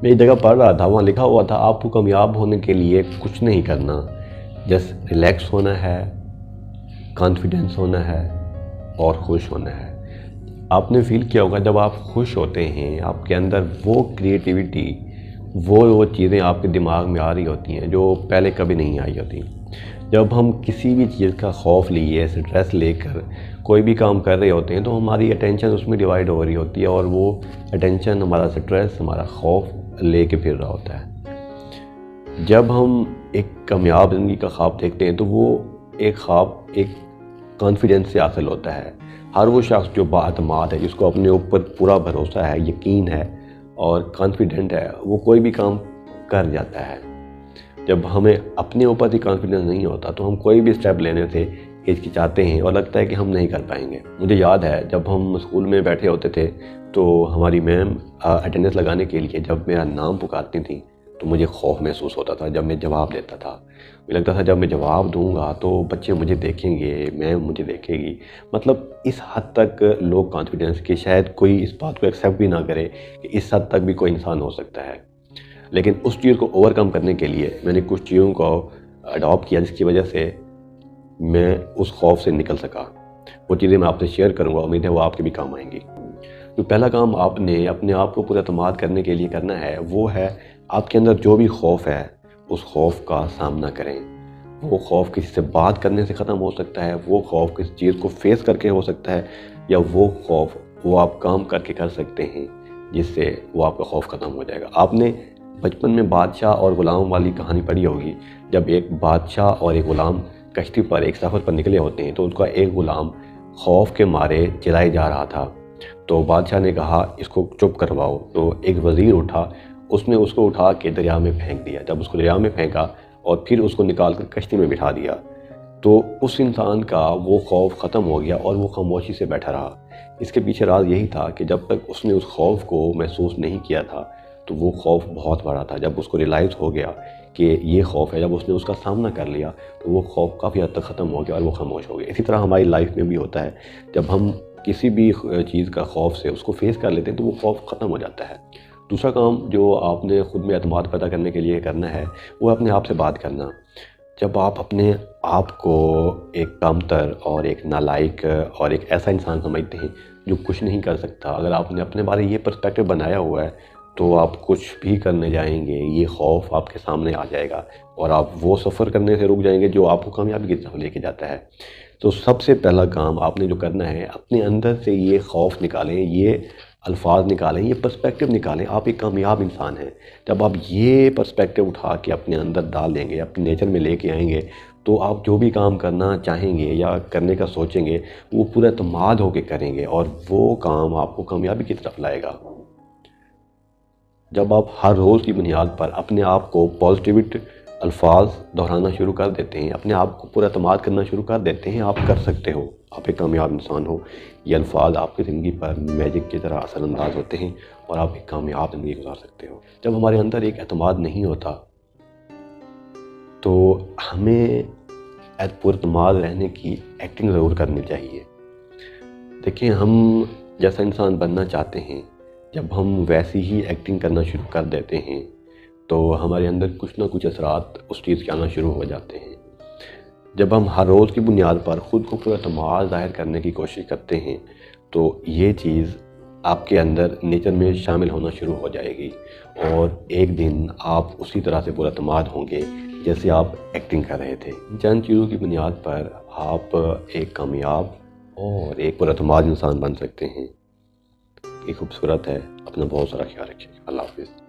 میں ایک جگہ پڑھ رہا تھا، وہاں لکھا ہوا تھا آپ کو کامیاب ہونے کے لیے کچھ نہیں کرنا، جسٹ ریلیکس ہونا ہے، کانفیڈنس ہونا ہے اور خوش ہونا ہے۔ آپ نے فیل کیا ہوگا جب آپ خوش ہوتے ہیں آپ کے اندر وہ کریٹیوٹی، وہ چیزیں آپ کے دماغ میں آ رہی ہوتی ہیں جو پہلے کبھی نہیں آئی ہوتی۔ جب ہم کسی بھی چیز کا خوف لیے، سٹریس لے کر کوئی بھی کام کر رہے ہوتے ہیں تو ہماری اٹینشن اس میں ڈیوائیڈ ہو رہی ہوتی ہے، اور وہ اٹینشن ہمارا سٹریس، ہمارا خوف لے کے پھر رہا ہوتا ہے۔ جب ہم ایک کامیاب زندگی کا خواب دیکھتے ہیں تو وہ ایک خواب ایک کانفیڈنس سے حاصل ہوتا ہے۔ ہر وہ شخص جو بااعتماد ہے، جس کو اپنے اوپر پورا بھروسہ ہے، یقین ہے اور کانفیڈنٹ ہے، وہ کوئی بھی کام کر جاتا ہے۔ جب ہمیں اپنے اوپر ہی کانفیڈنس نہیں ہوتا تو ہم کوئی بھی سٹیپ لینے سے ہچکچاتے ہیں اور لگتا ہے کہ ہم نہیں کر پائیں گے۔ مجھے یاد ہے جب ہم اسکول میں بیٹھے ہوتے تھے تو ہماری میم اٹینڈنس لگانے کے لیے جب میرا نام پکارتی تھیں تو مجھے خوف محسوس ہوتا تھا جب میں جواب دیتا تھا۔ مجھے لگتا تھا جب میں جواب دوں گا تو بچے مجھے دیکھیں گے، میم مجھے دیکھے گی۔ مطلب اس حد تک لو کانفیڈنس کہ شاید کوئی اس بات کو ایکسیپٹ بھی نہ کرے کہ اس حد تک بھی کوئی انسان ہو سکتا ہے۔ لیکن اس چیز کو اوور کم کرنے کے لیے میں نے کچھ چیزوں کو اڈاپٹ کیا جس کی وجہ سے میں اس خوف سے نکل سکا۔ وہ چیزیں میں آپ سے شیئر کروں گا، امید ہے وہ آپ کے بھی کام آئیں گی۔ جو پہلا کام آپ نے اپنے آپ کو پورا اعتماد کرنے کے لیے کرنا ہے وہ ہے آپ کے اندر جو بھی خوف ہے اس خوف کا سامنا کریں۔ وہ خوف کسی سے بات کرنے سے ختم ہو سکتا ہے، وہ خوف کسی چیز کو فیس کر کے ہو سکتا ہے، یا وہ خوف وہ آپ کام کر کے کر سکتے ہیں جس سے وہ آپ کا خوف ختم ہو جائے گا۔ آپ نے بچپن میں بادشاہ اور غلام والی کہانی پڑھی ہوگی۔ جب ایک بادشاہ اور ایک غلام کشتی پر ایک سفر پر نکلے ہوتے ہیں تو ان کا ایک غلام خوف کے مارے چلائے جا رہا تھا، تو بادشاہ نے کہا اس کو چپ کرواؤ۔ تو ایک وزیر اٹھا، اس نے اس کو اٹھا کے دریا میں پھینک دیا۔ جب اس کو دریا میں پھینکا اور پھر اس کو نکال کر کشتی میں بٹھا دیا تو اس انسان کا وہ خوف ختم ہو گیا اور وہ خاموشی سے بیٹھا رہا۔ اس کے پیچھے راز یہی تھا کہ جب تک اس نے اس خوف کو محسوس نہیں کیا تھا تو وہ خوف بہت بڑا تھا۔ جب اس کو ریلائز ہو گیا کہ یہ خوف ہے، جب اس نے اس کا سامنا کر لیا تو وہ خوف کافی حد تک ختم ہو گیا اور وہ خاموش ہو گیا۔ اسی طرح ہماری لائف میں بھی ہوتا ہے، جب ہم کسی بھی چیز کا خوف سے اس کو فیس کر لیتے ہیں تو وہ خوف ختم ہو جاتا ہے۔ دوسرا کام جو آپ نے خود میں اعتماد پیدا کرنے کے لیے کرنا ہے وہ اپنے آپ سے بات کرنا۔ جب آپ اپنے آپ کو ایک کمتر اور ایک نالائق اور ایک ایسا انسان سمجھتے ہیں جو کچھ نہیں کر سکتا، اگر آپ نے اپنے بارے یہ پرسپیکٹیو بنایا ہوا ہے تو آپ کچھ بھی کرنے جائیں گے یہ خوف آپ کے سامنے آ جائے گا اور آپ وہ سفر کرنے سے رک جائیں گے جو آپ کو کامیابی کی طرف لے کے جاتا ہے۔ تو سب سے پہلا کام آپ نے جو کرنا ہے اپنے اندر سے یہ خوف نکالیں، یہ الفاظ نکالیں، یہ پرسپیکٹیو نکالیں۔ آپ ایک کامیاب انسان ہیں۔ جب آپ یہ پرسپیکٹیو اٹھا کے اپنے اندر ڈال دیں گے، اپنے نیچر میں لے کے آئیں گے تو آپ جو بھی کام کرنا چاہیں گے یا کرنے کا سوچیں گے وہ پورا اعتماد ہو کے کریں گے اور وہ کام آپ کو کامیابی کی طرف لائے گا۔ جب آپ ہر روز کی بنیاد پر اپنے آپ کو پازیٹیوٹ الفاظ دہرانا شروع کر دیتے ہیں، اپنے آپ کو پورا اعتماد کرنا شروع کر دیتے ہیں، آپ کر سکتے ہو، آپ ایک کامیاب انسان ہو، یہ الفاظ آپ کی زندگی پر میجک کی طرح اثر انداز ہوتے ہیں اور آپ ایک کامیاب زندگی گزار سکتے ہو۔ جب ہمارے اندر ایک اعتماد نہیں ہوتا تو ہمیں پر اعتماد رہنے کی ایکٹنگ ضرور کرنی چاہیے۔ دیکھیں، ہم جیسا انسان بننا چاہتے ہیں، جب ہم ویسی ہی ایکٹنگ کرنا شروع کر دیتے ہیں تو ہمارے اندر کچھ نہ کچھ اثرات اس چیز کے آنا شروع ہو جاتے ہیں۔ جب ہم ہر روز کی بنیاد پر خود کو پورا اعتماد ظاہر کرنے کی کوشش کرتے ہیں تو یہ چیز آپ کے اندر نیچر میں شامل ہونا شروع ہو جائے گی اور ایک دن آپ اسی طرح سے پورا اعتماد ہوں گے جیسے آپ ایکٹنگ کر رہے تھے۔ چند چیزوں کی بنیاد پر آپ ایک کامیاب اور ایک پورا اعتماد انسان بن سکتے ہیں۔ یہ خوبصورت ہے۔ اپنا بہت سارا خیال رکھیے۔ اللہ حافظ۔